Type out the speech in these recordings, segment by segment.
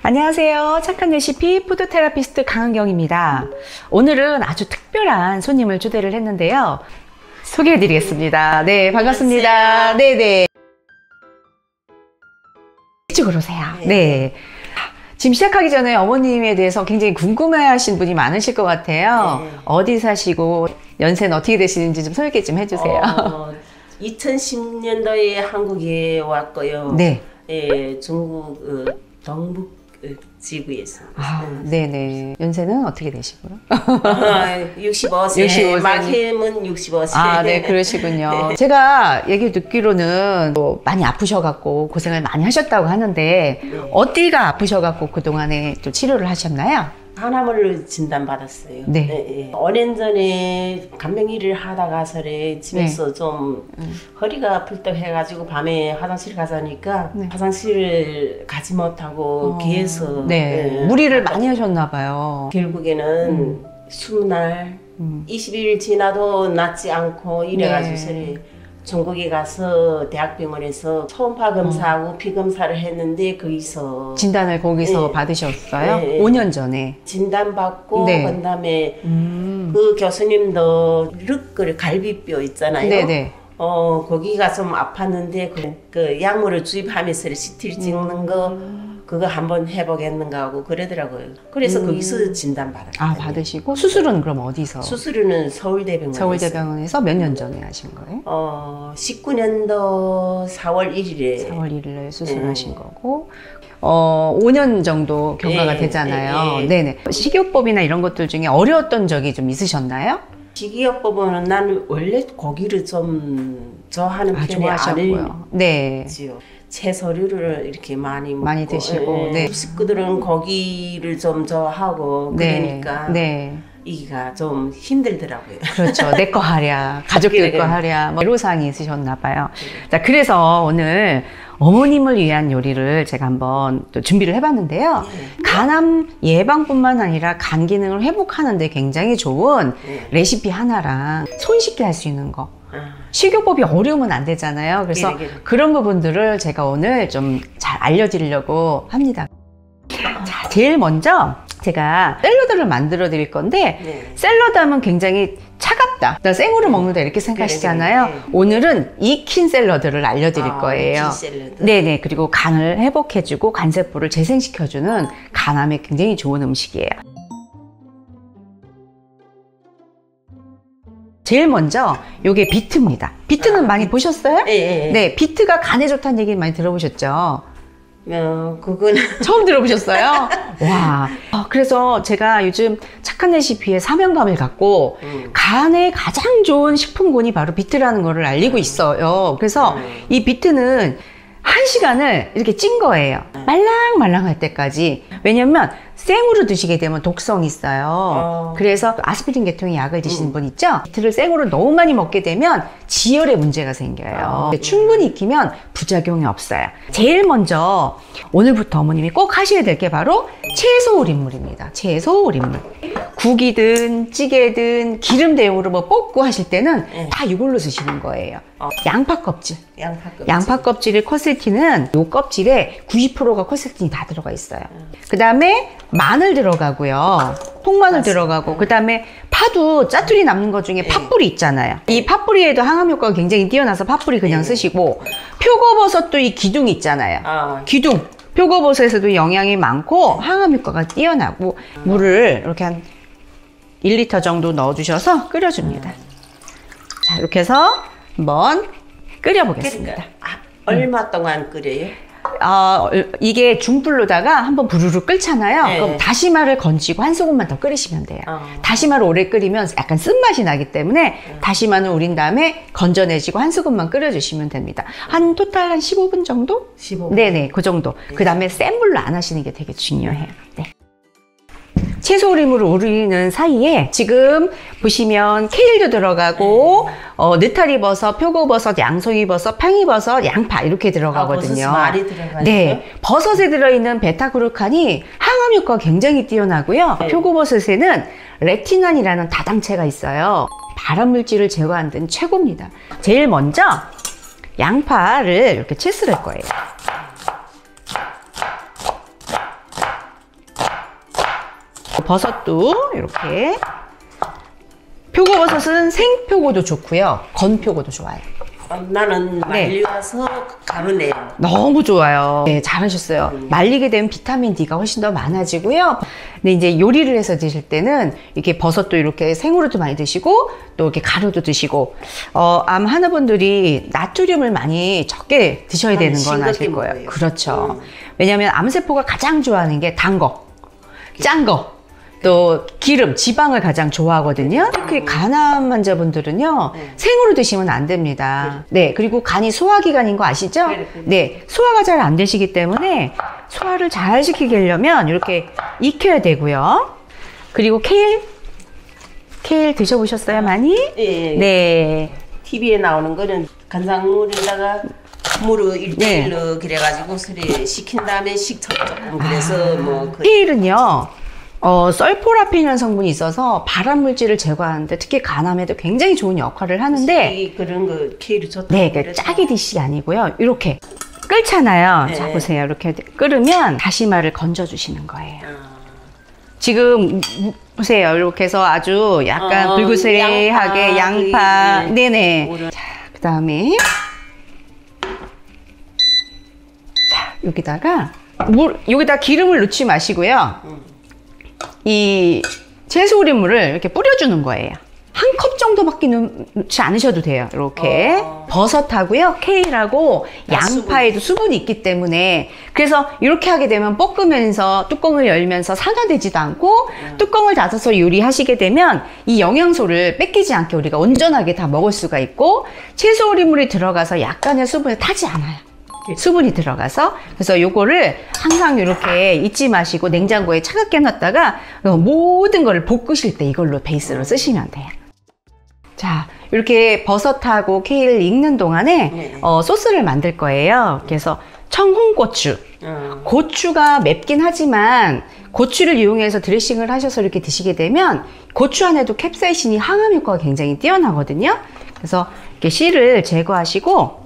안녕하세요. 착한 레시피 푸드테라피스트 강은경입니다. 오늘은 아주 특별한 손님을 초대를 했는데요. 소개해드리겠습니다. 네, 반갑습니다. 네네. 이쪽으로 오세요. 네. 지금 시작하기 전에 어머님에 대해서 굉장히 궁금해하신 분이 많으실 것 같아요. 네. 어디 사시고 연세는 어떻게 되시는지 좀 소개 좀 해주세요. 2010년도에 한국에 왔고요. 네. 예, 중국 동북 지구에서. 네네. 연세는 어떻게 되시고요? 65세. 65세. 막힘은 65세. 네, 그러시군요. 네. 제가 얘기 듣기로는 뭐 많이 아프셔갖고 고생을 많이 하셨다고 하는데, 네. 어디가 아프셔갖고 그동안에 또 치료를 하셨나요? 항암을 진단받았어요. 네. 네. 5년 전에 간병일을 하다가서래 집에서 네. 좀 허리가 아플 때 해가지고 밤에 화장실 가자니까 네. 화장실을 가지 못하고 귀에서 네. 무리를 많이 하셨나 봐요. 결국에는 20날 20일 지나도 낫지 않고 이래가지고 네. 중국에 가서 대학병원에서 초음파 검사하고 피검사를 했는데 거기서 진단을 거기서 네. 받으셨어요? 네. 5년 전에 진단받고 네. 그다음에 그 교수님도 륵 갈비뼈 있잖아요. 네네. 거기가 좀 아팠는데 그 약물을 주입하면서 CT를 찍는 거 그거 한번 해보겠는가 하고 그러더라고요. 그래서 거기서 진단받았어요. 받으시고 수술은 그럼 어디서? 수술은 서울대병원에서. 서울대병원에서 몇 년 전에 하신 거예요? 19년도 4월 1일에 4월 1일에 수술하신 거고 5년 정도 경과가 되잖아요. 네네. 식이요법이나 이런 것들 중에 어려웠던 적이 좀 있으셨나요? 식이요법은 나는 원래 고기를 좀 좋아하는 편이 아니고요. 네. 채소류를 이렇게 많이 먹고 드시고 네. 식구들은 고기를 좀 좋아하고 그러니까 네. 이가 좀 힘들더라고요. 그렇죠. 내 거 하랴, 가족들 거 하랴, 뭐 애로사항이 있으셨나 봐요. 자, 그래서 오늘 어머님을 위한 요리를 제가 한번 또 준비를 해봤는데요. 간암 예방뿐만 아니라 간 기능을 회복하는 데 굉장히 좋은 레시피 하나랑 손쉽게 할 수 있는 거. 식이요법이 어려우면 안 되잖아요. 그래서 그런 부분들을 제가 오늘 좀 잘 알려드리려고 합니다. 자, 제일 먼저 제가 샐러드를 만들어 드릴 건데 샐러드 하면 굉장히 차갑다, 생으로 먹는다 이렇게 생각하시잖아요. 오늘은 익힌 샐러드를 알려드릴 거예요. 네네. 그리고 간을 회복해주고 간세포를 재생시켜주는 간암에 굉장히 좋은 음식이에요. 제일 먼저 요게 비트입니다. 비트는 많이 보셨어요? 네, 비트가 간에 좋다는 얘기 많이 들어보셨죠? 그건 처음 들어보셨어요? 와. 그래서 제가 요즘 착한 레시피에 사명감을 갖고 간에 가장 좋은 식품군이 바로 비트라는 거를 알리고 있어요. 그래서 이 비트는 1시간을 이렇게 찐 거예요. 말랑말랑할 때까지. 왜냐면 생으로 드시게 되면 독성이 있어요. 그래서 아스피린 계통의 약을 드시는 분 있죠? 비트를 생으로 너무 많이 먹게 되면 지혈에 문제가 생겨요. 충분히 익히면 부작용이 없어요. 제일 먼저 오늘부터 어머님이 꼭 하셔야 될 게 바로 채소 우린물입니다. 채소 우린물. 국이든 찌개든 기름 대용으로 뭐 볶고 하실 때는 다 이걸로 드시는 거예요. 양파 껍질. 양파 껍질의 쿼세틴은 이 껍질에 90%가 쿼세틴이 다 들어가 있어요. 그 다음에 마늘 들어가고요. 통마늘 들어가고, 그 다음에 파도 짜투리 남는 것 중에 팥뿌리 있잖아요. 이 팥뿌리에도 항암 효과가 굉장히 뛰어나서 팥뿌리 그냥 쓰시고, 표고버섯도 이 기둥 있잖아요. 기둥. 표고버섯에서도 영양이 많고 항암 효과가 뛰어나고, 물을 이렇게 한 1리터 정도 넣어주셔서 끓여줍니다. 자, 이렇게 해서 한번 끓여보겠습니다. 얼마 동안 끓여요? 이게 중불로다가 한번 부르르 끓잖아요. 그럼 다시마를 건지고 한 소금만 더 끓이시면 돼요. 다시마를 오래 끓이면 약간 쓴맛이 나기 때문에 다시마는 우린 다음에 건져내시고 한 소금만 끓여주시면 됩니다. 한 토탈 한 15분 정도? 15분? 네네, 그 정도. 그 다음에 센 불로 안 하시는 게 되게 중요해요. 네. 채소 우림으로 우리는 사이에 지금 보시면 케일도 들어가고 느타리버섯, 표고버섯, 양송이버섯, 팽이버섯, 양파 이렇게 들어가거든요. 버섯이 많이 들어가요? 네, 버섯에 들어있는 베타그루칸이 항암 효과가 굉장히 뛰어나고요. 표고버섯에는 레티난이라는 다당체가 있어요. 발암물질을 제거하는 데는 최고입니다. 제일 먼저 양파를 이렇게 채 썰을 거예요. 버섯도 이렇게. 표고버섯은 생표고도 좋고요. 건표고도 좋아요. 나는 말려서 가루네요. 너무 좋아요. 네, 잘하셨어요. 말리게 되면 비타민 D가 훨씬 더 많아지고요. 근데 이제 요리를 해서 드실 때는 이렇게 버섯도 이렇게 생으로도 많이 드시고 또 이렇게 가루도 드시고 아마 하나분들이 나트륨을 많이 적게 드셔야 되는 건 아실 거예요. 먹어요. 그렇죠. 왜냐하면 암세포가 가장 좋아하는 게 단 거, 짠 거. 또 기름, 지방을 가장 좋아하거든요. 특히 간암 환자분들은요 생으로 드시면 안 됩니다. 네, 그리고 간이 소화기관인 거 아시죠? 네, 소화가 잘 안 되시기 때문에 소화를 잘 시키게 하려면 이렇게 익혀야 되고요. 그리고 케일 드셔보셨어요, 많이? 네. 네. TV에 나오는 거는 간장물에다가 물을 1대1로 그래가지고 소리 식힌 다음에 식초 조금 그래서 뭐 케일은요. 설포라핀이라는 성분이 있어서 발암 물질을 제거하는데 특히 간암에도 굉장히 좋은 역할을 하는데 그런 거 케일이 좋다. 네, 그러니까 짜게 드시기 아니고요. 이렇게 끓잖아요. 네. 자 보세요. 이렇게 끓으면 다시마를 건져 주시는 거예요. 지금 보세요. 이렇게 해서 아주 약간 불그스레하게 양파. 네네. 자, 그다음에 자 여기다가 여기다 기름을 넣지 마시고요. 이 채소우린물을 이렇게 뿌려주는 거예요. 한 컵 정도밖에 넣지 않으셔도 돼요. 이렇게 버섯하고요, 케일하고 양파에도 수분이 있기 때문에 그래서 이렇게 하게 되면 볶으면서 뚜껑을 열면서 상하 되지도 않고 뚜껑을 닫아서 요리하시게 되면 이 영양소를 뺏기지 않게 우리가 온전하게 다 먹을 수가 있고 채소우린물이 들어가서 약간의 수분을 타지 않아요. 수분이 들어가서 그래서 요거를 항상 이렇게 잊지 마시고 냉장고에 차갑게 놨다가 모든 거를 볶으실 때 이걸로 베이스로 쓰시면 돼요. 자, 이렇게 버섯하고 케일을 익는 동안에 소스를 만들 거예요. 그래서 청홍고추, 고추가 맵긴 하지만 고추를 이용해서 드레싱을 하셔서 이렇게 드시게 되면 고추 안에도 캡사이신이 항암 효과가 굉장히 뛰어나거든요. 그래서 이렇게 씨를 제거하시고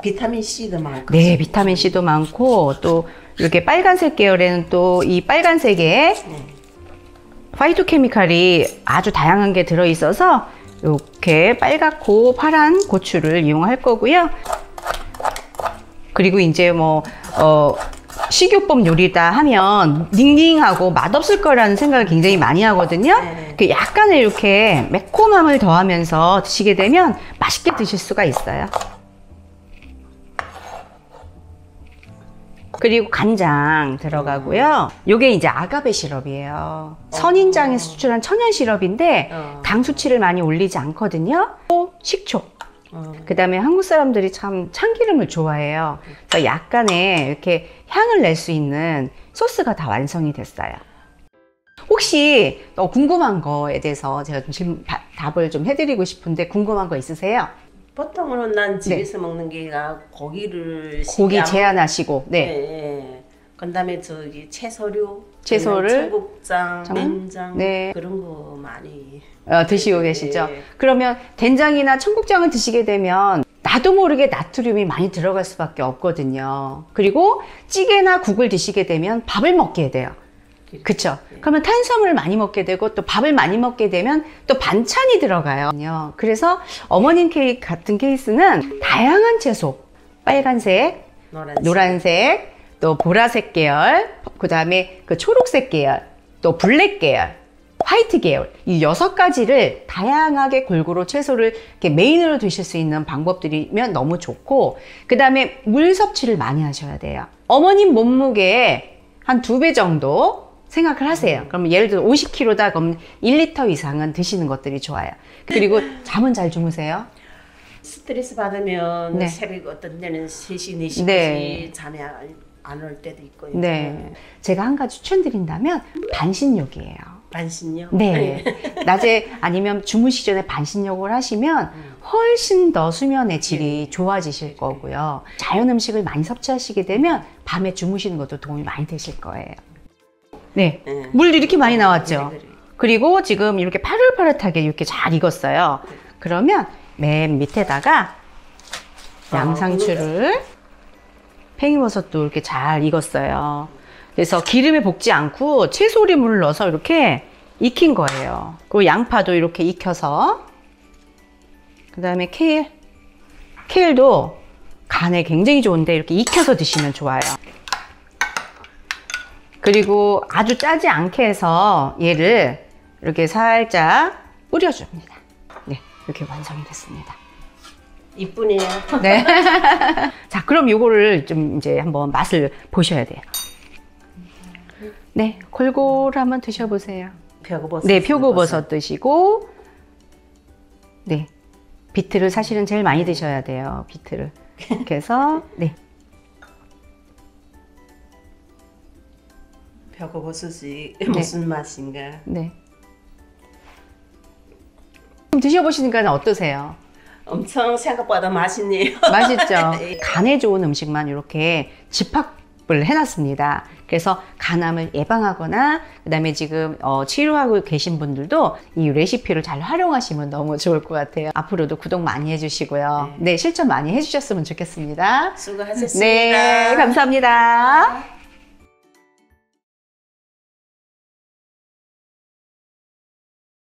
비타민 C도 많고. 네, 비타민 C도 많고 또 이렇게 빨간색 계열에는 또 이 빨간색에 파이토케미칼이 아주 다양한 게 들어 있어서 이렇게 빨갛고 파란 고추를 이용할 거고요. 그리고 이제 뭐 식용법 요리다 하면 닝닝하고 맛없을 거라는 생각을 굉장히 많이 하거든요. 그 약간의 이렇게 매콤함을 더하면서 드시게 되면 맛있게 드실 수가 있어요. 그리고 간장 들어가고요. 요게 이제 아가베 시럽이에요. 선인장에서 수출한 천연 시럽인데 당 수치를 많이 올리지 않거든요. 또 식초. 그 다음에 한국 사람들이 참 참기름을 좋아해요. 그래서 약간의 이렇게 향을 낼 수 있는 소스가 다 완성이 됐어요. 혹시 또 궁금한 거에 대해서 제가 좀 답을 좀 해드리고 싶은데 궁금한 거 있으세요? 보통은 난 집에서 먹는 게가 고기 제한하시고, 네. 그다음에 저기 채소류, 청국장, 된장 그런 거 많이 드시고 계시죠. 그러면 된장이나 청국장을 드시게 되면 나도 모르게 나트륨이 많이 들어갈 수밖에 없거든요. 그리고 찌개나 국을 드시게 되면 밥을 먹게 돼요. 그쵸? 그러면 탄수화물을 많이 먹게 되고 또 밥을 많이 먹게 되면 또 반찬이 들어가요. 그래서 어머님 케이크 같은 케이스는 다양한 채소, 빨간색, 노란색, 또 보라색 계열, 그 다음에 그 초록색 계열, 또 블랙 계열, 화이트 계열, 이 6가지를 다양하게 골고루 채소를 이렇게 메인으로 드실 수 있는 방법들이면 너무 좋고, 그 다음에 물 섭취를 많이 하셔야 돼요. 어머님 몸무게의 한 2배 정도 생각을 하세요. 그러면 예를 들어 50kg다 그럼 1리터 이상은 드시는 것들이 좋아요. 그리고 잠은 잘 주무세요? 스트레스 받으면 새벽 어떤 데는 3시, 4시까지 잠이 안 올 때도 있고요. 네. 제가 한 가지 추천드린다면 반신욕이에요. 반신욕? 네. 낮에 아니면 주무시기 전에 반신욕을 하시면 훨씬 더 수면의 질이 좋아지실 거고요. 자연 음식을 많이 섭취하시게 되면 밤에 주무시는 것도 도움이 많이 되실 거예요. 네. 물 이렇게 많이 나왔죠. 그리고 지금 이렇게 파릇파릇하게 이렇게 잘 익었어요. 그러면 맨 밑에다가 양상추를 팽이버섯도 이렇게 잘 익었어요. 그래서 기름에 볶지 않고 채소물을 넣어서 이렇게 익힌 거예요. 그 양파도 이렇게 익혀서, 그 다음에 케일도 간에 굉장히 좋은데 이렇게 익혀서 드시면 좋아요. 그리고 아주 짜지 않게 해서 얘를 이렇게 살짝 뿌려줍니다. 네, 이렇게 완성이 됐습니다. 이쁘네요. 네. 자, 그럼 요거를 좀 이제 한번 맛을 보셔야 돼요. 네, 골고루 한번 드셔보세요. 표고버섯. 네, 표고버섯 드시고, 네, 비트를 사실은 제일 많이 드셔야 돼요. 비트를. 이렇게 해서, 네. 표고버섯이 무슨 맛인가? 네. 좀 드셔보시니까 어떠세요? 엄청 생각보다 맛있네요. 맛있죠? 간에 좋은 음식만 이렇게 집합을 해놨습니다. 그래서 간암을 예방하거나 그다음에 지금 치료하고 계신 분들도 이 레시피를 잘 활용하시면 너무 좋을 것 같아요. 앞으로도 구독 많이 해주시고요. 네, 실천 많이 해주셨으면 좋겠습니다. 수고하셨습니다. 네, 감사합니다.